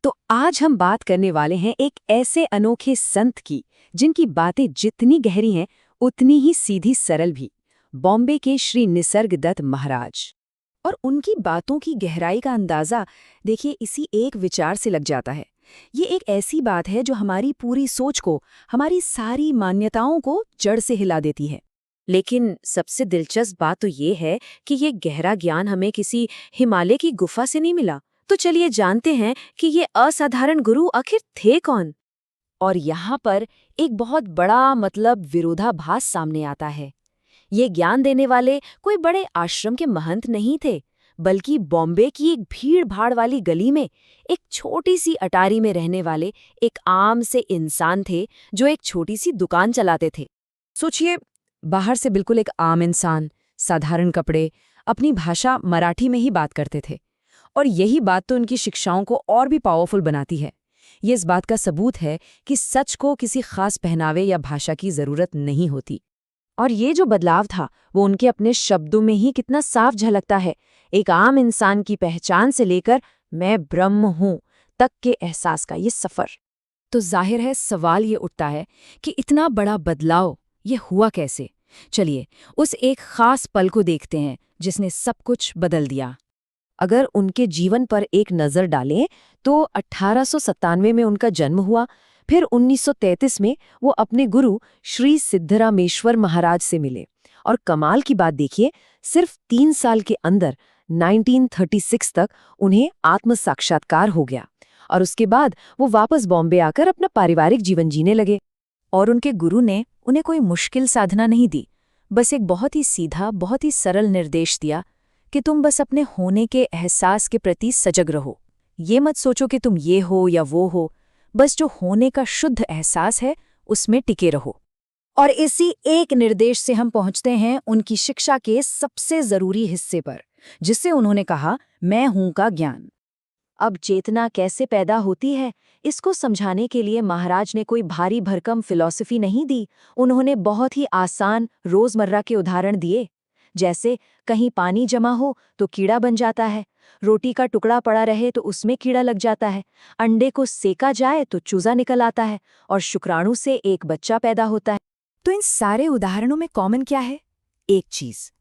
तो आज हम बात करने वाले हैं एक ऐसे अनोखे संत की जिनकी बातें जितनी गहरी हैं उतनी ही सीधी सरल भी। बॉम्बे के श्री निसर्गदत्त महाराज। और उनकी बातों की गहराई का अंदाजा देखिए इसी एक विचार से लग जाता है। ये एक ऐसी बात है जो हमारी पूरी सोच को, हमारी सारी मान्यताओं को जड़ से हिला देती है। लेकिन सबसे दिलचस्प बात तो ये है कि ये गहरा ज्ञान हमें किसी हिमालय की गुफा से नहीं मिला। तो चलिए जानते हैं कि ये असाधारण गुरु आखिर थे कौन। और यहाँ पर एक बहुत बड़ा विरोधाभास सामने आता है। ये ज्ञान देने वाले कोई बड़े आश्रम के महंत नहीं थे, बल्कि बॉम्बे की एक भीड़-भाड़ वाली गली में एक छोटी सी अटारी में रहने वाले एक आम से इंसान थे जो एक छोटी सी दुकान चलाते थे। सोचिए, बाहर से बिल्कुल एक आम इंसान, साधारण कपड़े, अपनी भाषा मराठी में ही बात करते थे। और यही बात तो उनकी शिक्षाओं को और भी पावरफुल बनाती है। ये इस बात का सबूत है कि सच को किसी खास पहनावे या भाषा की जरूरत नहीं होती। और ये जो बदलाव था वो उनके अपने शब्दों में ही कितना साफ झलकता है। एक आम इंसान की पहचान से लेकर मैं ब्रह्म हूं तक के एहसास का ये सफर। तो जाहिर है सवाल ये उठता है कि इतना बड़ा बदलाव ये हुआ कैसे। चलिए उस एक खास पल को देखते हैं जिसने सब कुछ बदल दिया। अगर उनके जीवन पर एक नज़र डालें तो 1897 में उनका जन्म हुआ। फिर 1933 में वो अपने गुरु श्री सिद्धरामेश्वर महाराज से मिले। और कमाल की बात देखिए, सिर्फ 3 साल के अंदर 1936 तक उन्हें आत्म साक्षात्कार हो गया। और उसके बाद वो वापस बॉम्बे आकर अपना पारिवारिक जीवन जीने लगे। और उनके गुरु ने उन्हें कोई मुश्किल साधना नहीं दी, बस एक बहुत ही सीधा, बहुत ही सरल निर्देश दिया कि तुम बस अपने होने के एहसास के प्रति सजग रहो। ये मत सोचो कि तुम ये हो या वो हो, बस जो होने का शुद्ध एहसास है उसमें टिके रहो। और इसी एक निर्देश से हम पहुंचते हैं उनकी शिक्षा के सबसे जरूरी हिस्से पर, जिसे उन्होंने कहा मैं हूं का ज्ञान। अब चेतना कैसे पैदा होती है, इसको समझाने के लिए महाराज ने कोई भारी भरकम फिलॉसफी नहीं दी। उन्होंने बहुत ही आसान रोजमर्रा के उदाहरण दिए। जैसे कहीं पानी जमा हो तो कीड़ा बन जाता है, रोटी का टुकड़ा पड़ा रहे तो उसमें कीड़ा लग जाता है, अंडे को सेका जाए तो चूजा निकल आता है, और शुक्राणु से एक बच्चा पैदा होता है। तो इन सारे उदाहरणों में कॉमन क्या है? एक चीज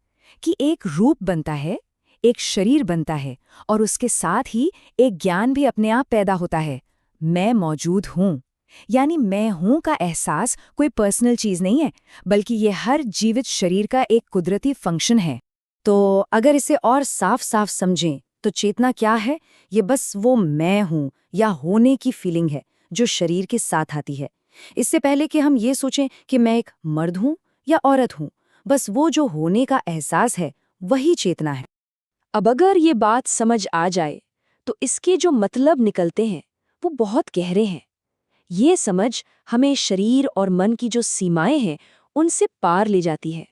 कि एक रूप बनता है, एक शरीर बनता है, और उसके साथ ही एक ज्ञान भी अपने आप पैदा होता है। मैं मौजूद हूं, यानी मैं हूं का एहसास कोई पर्सनल चीज नहीं है, बल्कि ये हर जीवित शरीर का एक कुदरती फंक्शन है। तो अगर इसे और साफ साफ समझें तो चेतना क्या है? ये बस वो मैं हूं या होने की फीलिंग है जो शरीर के साथ आती है। इससे पहले कि हम ये सोचें कि मैं एक मर्द हूं या औरत हूं, बस वो जो होने का एहसास है वही चेतना है। अब अगर ये बात समझ आ जाए तो इसके जो मतलब निकलते हैं वो बहुत गहरे हैं। ये समझ हमें शरीर और मन की जो सीमाएं हैं उनसे पार ले जाती है।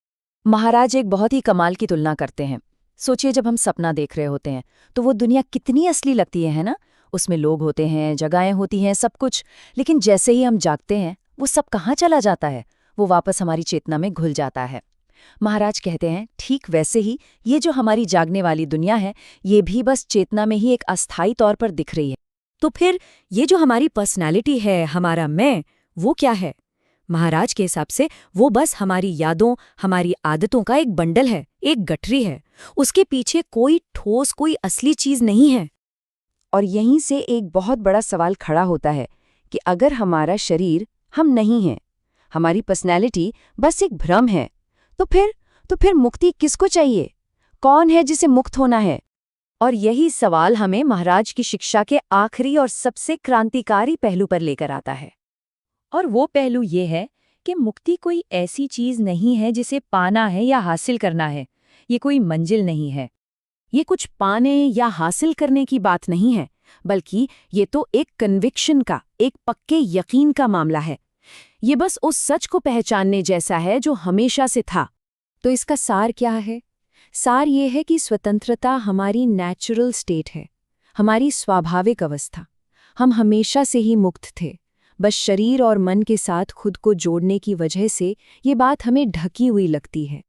महाराज एक बहुत ही कमाल की तुलना करते हैं। सोचिए, जब हम सपना देख रहे होते हैं तो वो दुनिया कितनी असली लगती है ना? उसमें लोग होते हैं, जगहें होती हैं, सब कुछ। लेकिन जैसे ही हम जागते हैं वो सब कहाँ चला जाता है? वो वापस हमारी चेतना में घुल जाता है। महाराज कहते हैं ठीक वैसे ही ये जो हमारी जागने वाली दुनिया है ये भी बस चेतना में ही एक अस्थायी तौर पर दिख रही है। तो फिर ये जो हमारी पर्सनैलिटी है, हमारा मैं, वो क्या है? महाराज के हिसाब से वो बस हमारी यादों, हमारी आदतों का एक बंडल है, एक गठरी है। उसके पीछे कोई ठोस, कोई असली चीज नहीं है। और यहीं से एक बहुत बड़ा सवाल खड़ा होता है कि अगर हमारा शरीर हम नहीं हैं, हमारी पर्सनैलिटी बस एक भ्रम है, तो फिर मुक्ति किसको चाहिए? कौन है जिसे मुक्त होना है? और यही सवाल हमें महाराज की शिक्षा के आखिरी और सबसे क्रांतिकारी पहलू पर लेकर आता है। और वो पहलू ये है कि मुक्ति कोई ऐसी चीज नहीं है जिसे पाना है या हासिल करना है। ये कोई मंजिल नहीं है। ये कुछ पाने या हासिल करने की बात नहीं है, बल्कि ये तो एक कन्विक्शन का, एक पक्के यकीन का मामला है। ये बस उस सच को पहचानने जैसा है जो हमेशा से था। तो इसका सार क्या है? सार ये है कि स्वतंत्रता हमारी नेचुरल स्टेट है, हमारी स्वाभाविक अवस्था। हम हमेशा से ही मुक्त थे, बस शरीर और मन के साथ खुद को जोड़ने की वजह से ये बात हमें ढकी हुई लगती है।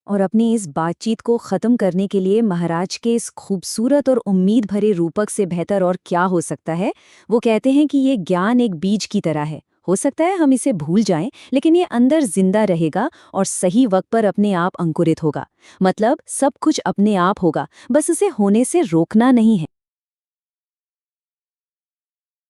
और अपनी इस बातचीत को ख़त्म करने के लिए महाराज के इस खूबसूरत और उम्मीद भरे रूपक से बेहतर और क्या हो सकता है। वो कहते हैं कि ये ज्ञान एक बीज की तरह है। हो सकता है हम इसे भूल जाएं, लेकिन ये अंदर जिंदा रहेगा और सही वक्त पर अपने आप अंकुरित होगा। मतलब सब कुछ अपने आप होगा, बस उसे होने से रोकना नहीं है।